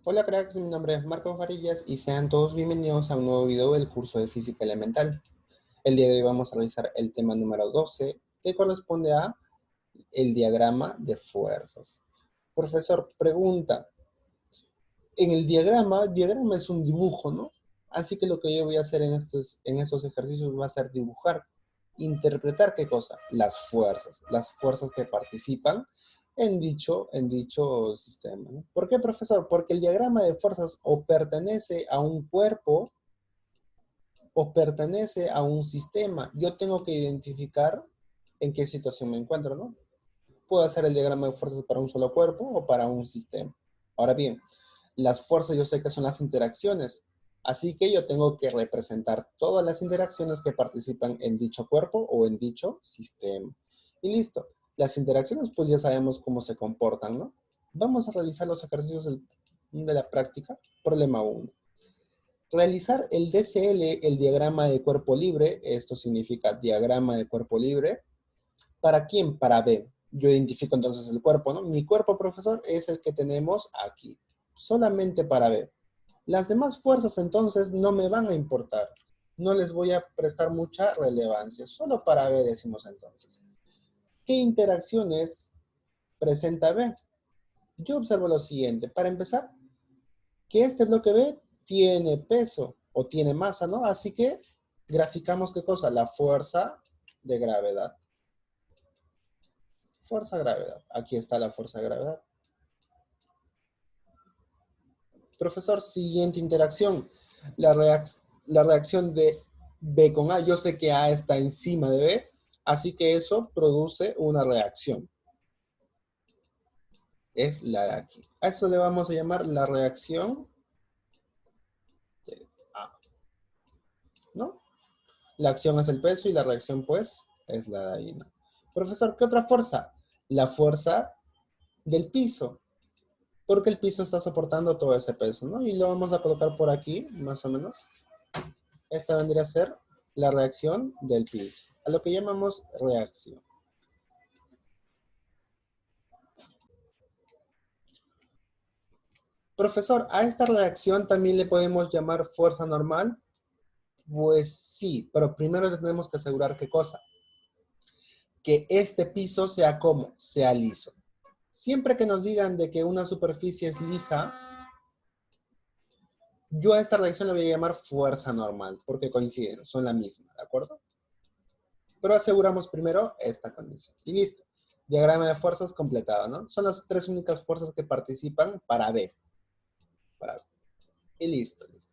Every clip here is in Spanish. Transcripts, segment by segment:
Hola cracks, mi nombre es Marco Farillas y sean todos bienvenidos a un nuevo video del curso de Física Elemental. El día de hoy vamos a realizar el tema número 12, que corresponde a el diagrama de fuerzas. Profesor, pregunta, en el diagrama es un dibujo, ¿no? Así que lo que yo voy a hacer en estos ejercicios va a ser dibujar, interpretar ¿qué cosa? Las fuerzas que participan en dicho sistema, ¿no? ¿Por qué, profesor? Porque el diagrama de fuerzas o pertenece a un cuerpo o pertenece a un sistema. Yo tengo que identificar en qué situación me encuentro, ¿no? Puedo hacer el diagrama de fuerzas para un solo cuerpo o para un sistema. Ahora bien, las fuerzas yo sé que son las interacciones, así que yo tengo que representar todas las interacciones que participan en dicho cuerpo o en dicho sistema. Y listo. Las interacciones pues ya sabemos cómo se comportan, ¿no? Vamos a realizar los ejercicios de la práctica. Problema 1. Realizar el DCL, el diagrama de cuerpo libre, esto significa diagrama de cuerpo libre. ¿Para quién? Para B. Yo identifico entonces el cuerpo, ¿no? Mi cuerpo, profesor, es el que tenemos aquí. Solamente para B. Las demás fuerzas entonces no me van a importar. No les voy a prestar mucha relevancia. Solo para B decimos entonces. ¿Qué interacciones presenta B? Yo observo lo siguiente. Para empezar, que este bloque B tiene peso o tiene masa, ¿no? Así que graficamos ¿qué cosa? La fuerza de gravedad. Fuerza gravedad. Aquí está la fuerza de gravedad. Profesor, siguiente interacción. La reacción de B con A. Yo sé que A está encima de B, así que eso produce una reacción. Es la de aquí. A eso le vamos a llamar la reacción de A, ¿no? La acción es el peso y la reacción, pues, es la de ahí, ¿no? Profesor, ¿qué otra fuerza? La fuerza del piso, porque el piso está soportando todo ese peso, ¿no? Y lo vamos a colocar por aquí, más o menos. Esta vendría a ser la reacción del piso, a lo que llamamos reacción. Profesor, ¿a esta reacción también le podemos llamar fuerza normal? Pues sí, pero primero tenemos que asegurar qué cosa. Que este piso sea como, sea liso. Siempre que nos digan de que una superficie es lisa, yo a esta reacción le voy a llamar fuerza normal, porque coinciden, son la misma, ¿de acuerdo? Pero aseguramos primero esta condición. Y listo. Diagrama de fuerzas completado, ¿no? Son las tres únicas fuerzas que participan para B. Para B. Y listo, listo.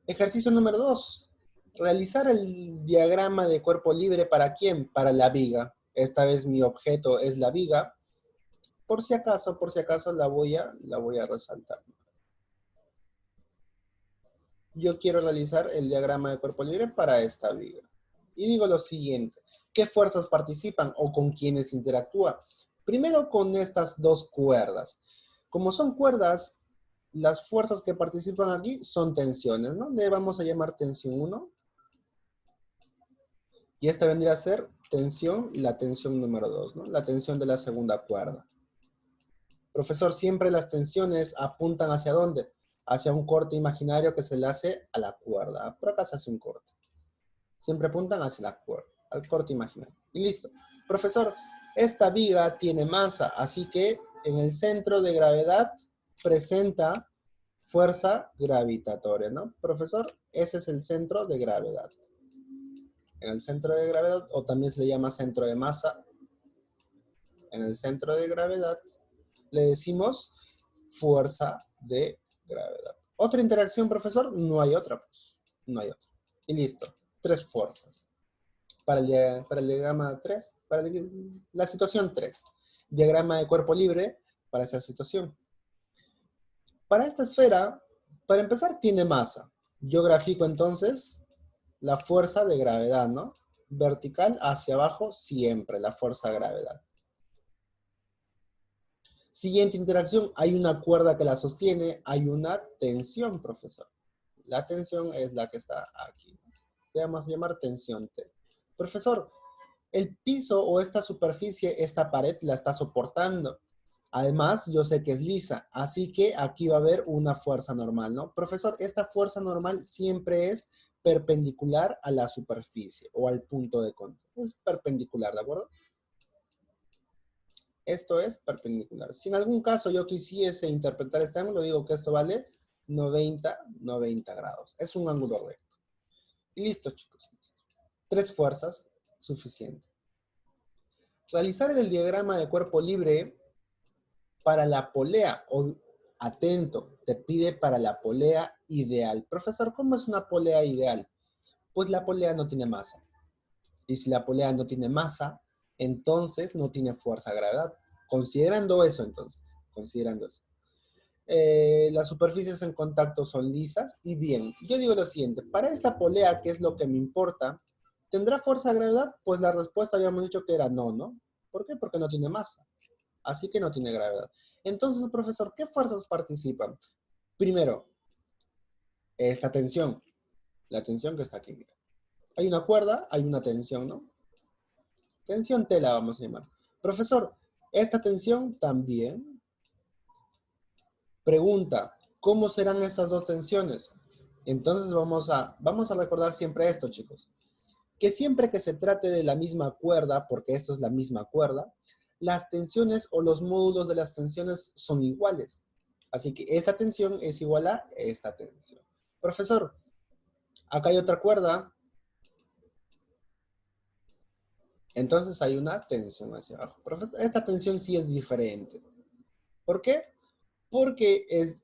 Ejercicio número 2. Realizar el diagrama de cuerpo libre ¿para quién? Para la viga. Esta vez mi objeto es la viga. Por si acaso la voy a resaltar. Yo quiero realizar el diagrama de cuerpo libre para esta viga. Y digo lo siguiente, ¿qué fuerzas participan o con quiénes interactúa? Primero con estas dos cuerdas. Como son cuerdas, las fuerzas que participan aquí son tensiones, ¿no? Le vamos a llamar tensión 1. Y esta vendría a ser tensión, la tensión número 2, ¿no? La tensión de la segunda cuerda. Profesor, siempre las tensiones apuntan ¿hacia dónde? Hacia un corte imaginario que se le hace a la cuerda. Por acá se hace un corte. Siempre apuntan hacia la cuerda, al corte imaginario. Y listo. Profesor, esta viga tiene masa, así que en el centro de gravedad presenta fuerza gravitatoria, ¿no? Profesor, ese es el centro de gravedad. En el centro de gravedad, o también se le llama centro de masa, en el centro de gravedad, le decimos fuerza de gravedad. ¿Otra interacción, profesor? No hay otra, pues. No hay otra. Y listo. Tres fuerzas. Para el diagrama 3, la situación 3. Diagrama de cuerpo libre para esa situación. Para esta esfera, para empezar, tiene masa. Yo grafico entonces la fuerza de gravedad, ¿no? Vertical hacia abajo siempre, la fuerza de gravedad. Siguiente interacción, hay una cuerda que la sostiene, hay una tensión, profesor. La tensión es la que está aquí. Le vamos a llamar tensión T. Profesor, el piso o esta superficie, esta pared la está soportando. Además, yo sé que es lisa, así que aquí va a haber una fuerza normal, ¿no? Profesor, esta fuerza normal siempre es perpendicular a la superficie o al punto de contacto. Es perpendicular, ¿de acuerdo? Esto es perpendicular. Si en algún caso yo quisiese interpretar este ángulo, digo que esto vale 90 grados. Es un ángulo recto. Y listo, chicos. 3 fuerzas, suficiente. Realizar el diagrama de cuerpo libre para la polea, o atento, te pide para la polea ideal. Profesor, ¿cómo es una polea ideal? Pues la polea no tiene masa. Y si la polea no tiene masa, entonces no tiene fuerza de gravedad. Considerando eso, entonces, considerando eso. Las superficies en contacto son lisas. Y bien, yo digo lo siguiente, para esta polea, que es lo que me importa, ¿tendrá fuerza de gravedad? Pues la respuesta ya hemos dicho que era no, ¿no? ¿Por qué? Porque no tiene masa. Así que no tiene gravedad. Entonces, profesor, ¿qué fuerzas participan? Primero, esta tensión. La tensión que está aquí, mira. Hay una cuerda, hay una tensión, ¿no? Tensión T la vamos a llamar. Profesor, esta tensión también. Pregunta, ¿cómo serán estas dos tensiones? Entonces vamos a recordar siempre esto, chicos. Que siempre que se trate de la misma cuerda, porque esto es la misma cuerda, las tensiones o los módulos de las tensiones son iguales. Así que esta tensión es igual a esta tensión. Profesor, acá hay otra cuerda, entonces hay una tensión hacia abajo. Profesor, esta tensión sí es diferente. ¿Por qué? Porque es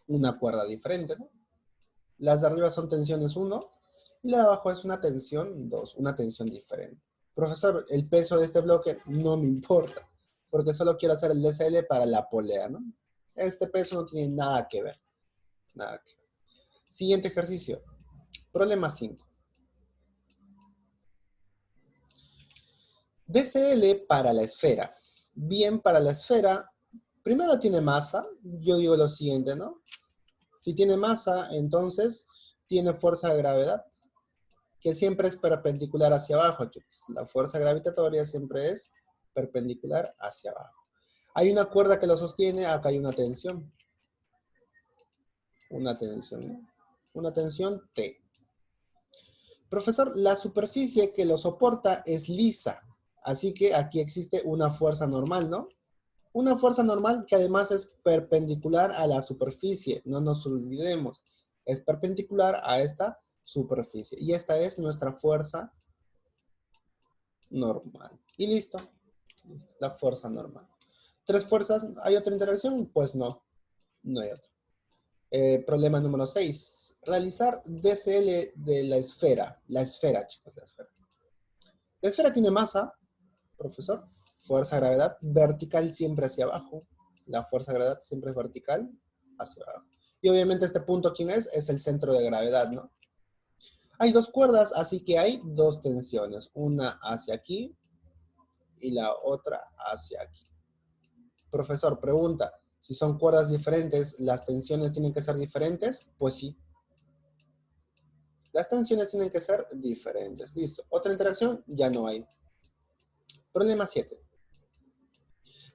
una cuerda diferente, ¿no? Las de arriba son tensiones 1 y la de abajo es una tensión 2, una tensión diferente. Profesor, el peso de este bloque no me importa, porque solo quiero hacer el DCL para la polea, ¿no? Este peso no tiene nada que ver. Nada que ver. Siguiente ejercicio. Problema 5. DCL para la esfera. Bien, para la esfera, primero tiene masa. Yo digo lo siguiente, ¿no? Si tiene masa, entonces tiene fuerza de gravedad, que siempre es perpendicular hacia abajo, chicos. La fuerza gravitatoria siempre es perpendicular hacia abajo. Hay una cuerda que lo sostiene, acá hay una tensión. Una tensión, ¿no? Una tensión T. Profesor, la superficie que lo soporta es lisa, así que aquí existe una fuerza normal, ¿no? Una fuerza normal que además es perpendicular a la superficie, no nos olvidemos. Es perpendicular a esta superficie. Y esta es nuestra fuerza normal. Y listo. La fuerza normal. 3 fuerzas, ¿hay otra interacción? Pues no, no hay otra. Problema número 6. Realizar DCL de la esfera. La esfera, chicos, la esfera. La esfera tiene masa, profesor. Fuerza gravedad vertical siempre hacia abajo. La fuerza gravedad siempre es vertical hacia abajo. Y obviamente este punto, ¿quién es? Es el centro de gravedad, ¿no? Hay 2 cuerdas, así que hay 2 tensiones. Una hacia aquí y la otra hacia aquí. Profesor, pregunta, si son cuerdas diferentes, ¿las tensiones tienen que ser diferentes? Pues sí. Las tensiones tienen que ser diferentes. Listo. Otra interacción, ya no hay. Problema 7.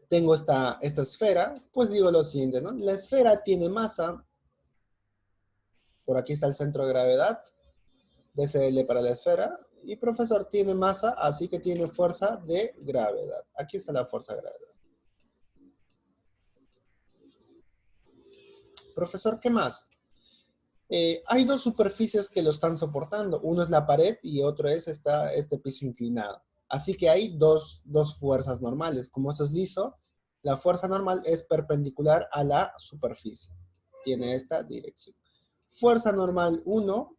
Tengo esta esfera, pues digo lo siguiente, ¿no? La esfera tiene masa, por aquí está el centro de gravedad, DCL para la esfera, y profesor tiene masa, así que tiene fuerza de gravedad. Aquí está la fuerza de gravedad. Profesor, ¿qué más? Hay 2 superficies que lo están soportando. Uno es la pared y otro es este piso inclinado. Así que hay dos fuerzas normales. Como esto es liso, la fuerza normal es perpendicular a la superficie. Tiene esta dirección. Fuerza normal 1.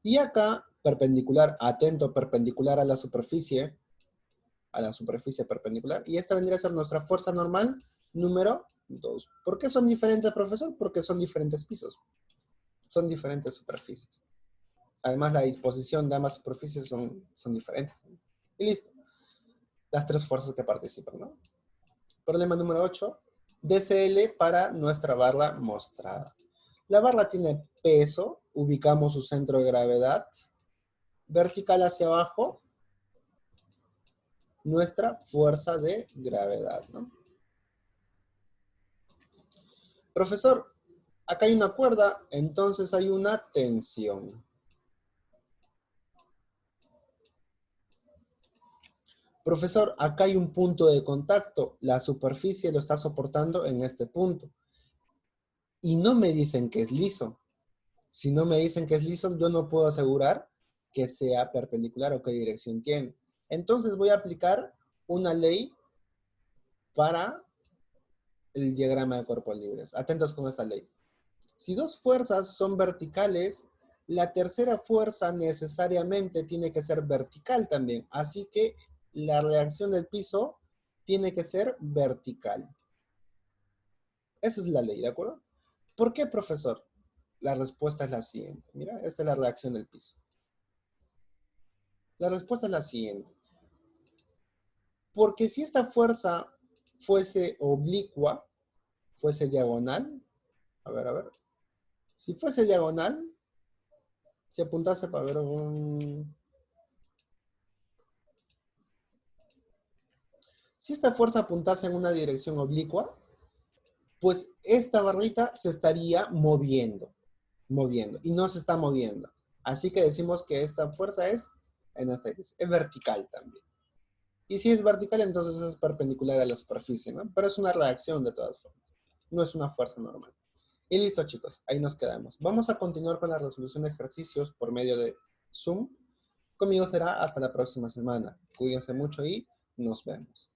Y acá, perpendicular, atento, perpendicular a la superficie perpendicular. Y esta vendría a ser nuestra fuerza normal número 2. ¿Por qué son diferentes, profesor? Porque son diferentes pisos. Son diferentes superficies. Además, la disposición de ambas superficies son diferentes. Y listo. Las 3 fuerzas que participan, ¿no? Problema número 8. DCL para nuestra barra mostrada. La barra tiene peso. Ubicamos su centro de gravedad. Vertical hacia abajo. nuestra fuerza de gravedad, ¿no? Profesor, acá hay una cuerda, entonces hay una tensión. Profesor, acá hay un punto de contacto. La superficie lo está soportando en este punto. Y no me dicen que es liso. Si no me dicen que es liso, yo no puedo asegurar que sea perpendicular o qué dirección tiene. Entonces voy a aplicar una ley para el diagrama de cuerpos libres. Atentos con esta ley. Si dos fuerzas son verticales, la tercera fuerza necesariamente tiene que ser vertical también. Así que la reacción del piso tiene que ser vertical. Esa es la ley, ¿de acuerdo? ¿Por qué, profesor? La respuesta es la siguiente. Mira, esta es la reacción del piso. La respuesta es la siguiente. Porque si esta fuerza fuese oblicua, fuese diagonal, a ver, si fuese diagonal, si apuntase para ver si esta fuerza apuntase en una dirección oblicua, pues esta barrita se estaría moviendo, y no se está moviendo. Así que decimos que esta fuerza es en esta dirección, es vertical también. Y si es vertical, entonces es perpendicular a la superficie, ¿no? Pero es una reacción de todas formas, no es una fuerza normal. Y listo, chicos, ahí nos quedamos. Vamos a continuar con la resolución de ejercicios por medio de Zoom. Conmigo será hasta la próxima semana. Cuídense mucho y nos vemos.